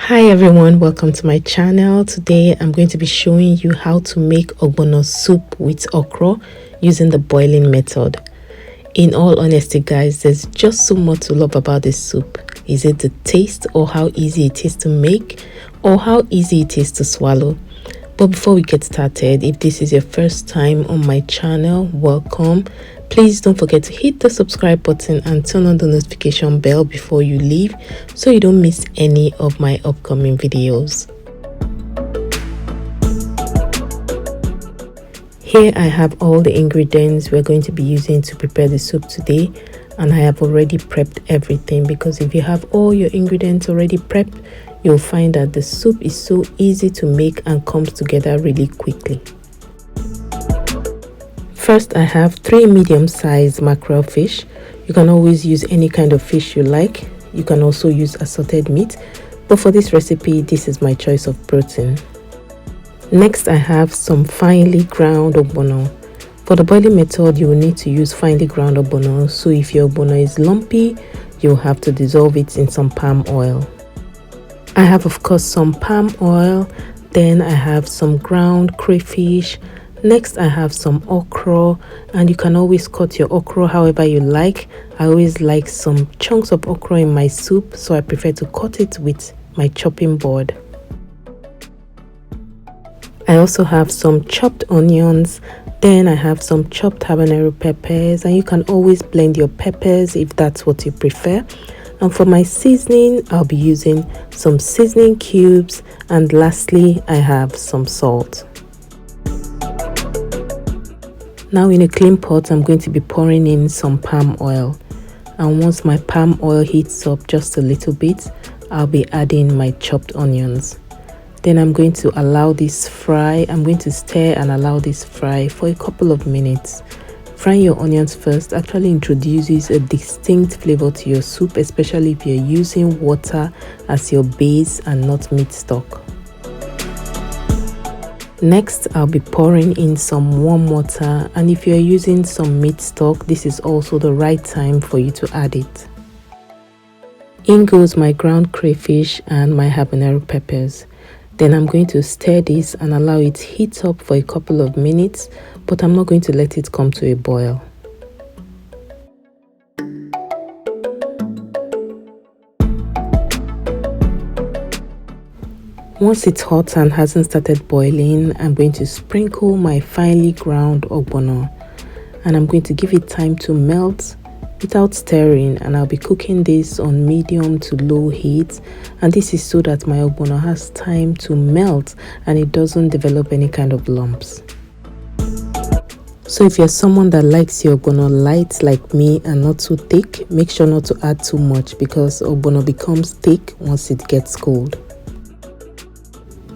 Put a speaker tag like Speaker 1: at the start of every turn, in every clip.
Speaker 1: Hi everyone, welcome to my channel. Today I'm going to be showing you how to make ogbono soup with okra using the boiling method. In all honesty guys, there's just so much to love about this soup. Is it the taste, or how easy it is to make, or how easy it is to swallow? But before we get started, if this is your first time on my channel, welcome. Please don't forget to hit the subscribe button and turn on the notification bell before you leave so you don't miss any of my upcoming videos. Here I have all the ingredients we're going to be using to prepare the soup today, and I have already prepped everything, because if you have all your ingredients already prepped, you'll find that the soup is so easy to make and comes together really quickly. First, I have 3 medium-sized mackerel fish. You can always use any kind of fish you like. You can also use assorted meat, but for this recipe, this is my choice of protein. Next, I have some finely ground ogbono. For the boiling method, you will need to use finely ground ogbono, so if your ogbono is lumpy, you'll have to dissolve it in some palm oil. I have of course some palm oil, then I have some ground crayfish. Next, I have some okra, and you can always cut your okra however you like. I always like some chunks of okra in my soup, so I prefer to cut it with my chopping board. I also have some chopped onions, then I have some chopped habanero peppers, and you can always blend your peppers if that's what you prefer. And for my seasoning, I'll be using some seasoning cubes, and lastly, I have some salt. Now in a clean pot, I'm going to be pouring in some palm oil, and once my palm oil heats up just a little bit, I'll be adding my chopped onions. Then I'm going to allow this fry. I'm going to stir and allow this fry for a couple of minutes. Frying your onions first actually introduces a distinct flavor to your soup, especially if you're using water as your base and not meat stock. Next, I'll be pouring in some warm water, and if you're using some meat stock, this is also the right time for you to add it. In goes my ground crayfish and my habanero peppers. Then I'm going to stir this and allow it heat up for a couple of minutes, but I'm not going to let it come to a boil. Once it's hot and hasn't started boiling, I'm going to sprinkle my finely ground ogbono, and I'm going to give it time to melt without stirring, and I'll be cooking this on medium to low heat, and this is so that my ogbono has time to melt and it doesn't develop any kind of lumps. So if you're someone that likes your ogbono light like me and not too thick, make sure not to add too much, because ogbono becomes thick once it gets cold.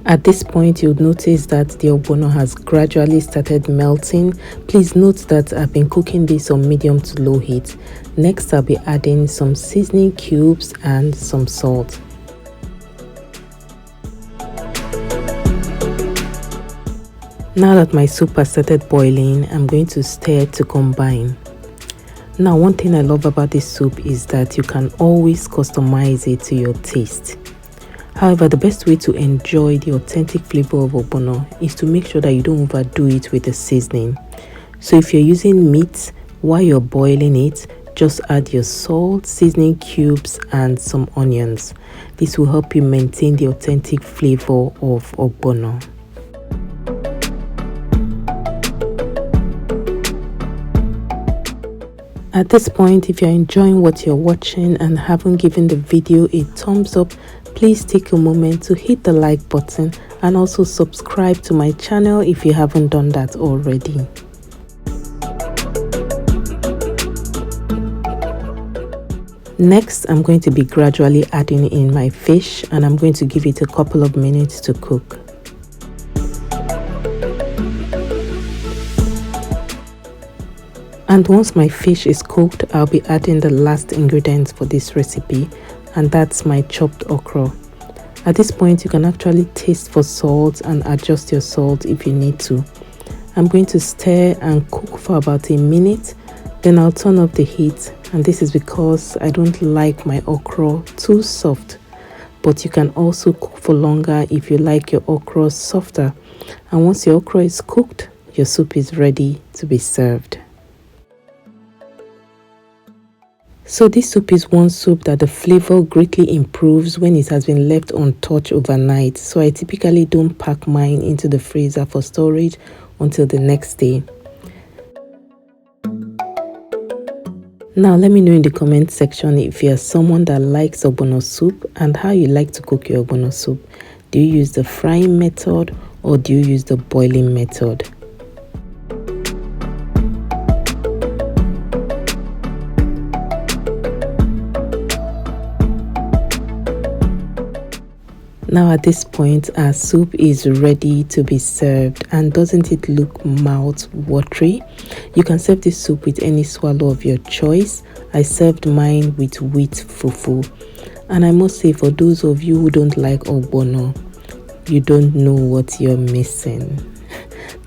Speaker 1: At this point, you'll notice that the ogbono has gradually started melting. Please note that I've been cooking this on medium to low heat. Next, I'll be adding some seasoning cubes and some salt. Now that my soup has started boiling, I'm going to stir to combine. Now, one thing I love about this soup is that you can always customize it to your taste. However, the best way to enjoy the authentic flavor of ogbono is to make sure that you don't overdo it with the seasoning. So if you're using meat while you're boiling it, just add your salt, seasoning cubes, and some onions. This will help you maintain the authentic flavor of ogbono. At this point, if you're enjoying what you're watching and haven't given the video a thumbs up, please take a moment to hit the like button and also subscribe to my channel if you haven't done that already. Next, I'm going to be gradually adding in my fish, and I'm going to give it a couple of minutes to cook. And once my fish is cooked, I'll be adding the last ingredients for this recipe, and that's my chopped okra. At this point, you can actually taste for salt and adjust your salt if you need to. I'm going to stir and cook for about a minute, then I'll turn up the heat, and this is because I don't like my okra too soft. but you can also cook for longer if you like your okra softer. And once your okra is cooked, your soup is ready to be served. So this soup is one soup that the flavor greatly improves when it has been left untouched overnight. So I typically don't pack mine into the freezer for storage until the next day. Now let me know in the comment section if you are someone that likes ogbono soup and how you like to cook your ogbono soup. Do you use the frying method or do you use the boiling method? Now at this point, our soup is ready to be served, and doesn't it look mouth-watery? You can serve this soup with any swallow of your choice. I served mine with wheat fufu, and I must say, for those of you who don't like ogbono, you don't know what you're missing.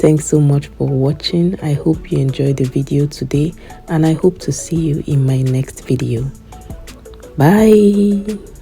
Speaker 1: Thanks so much for watching. I hope you enjoyed the video today, and I hope to see you in my next video. Bye.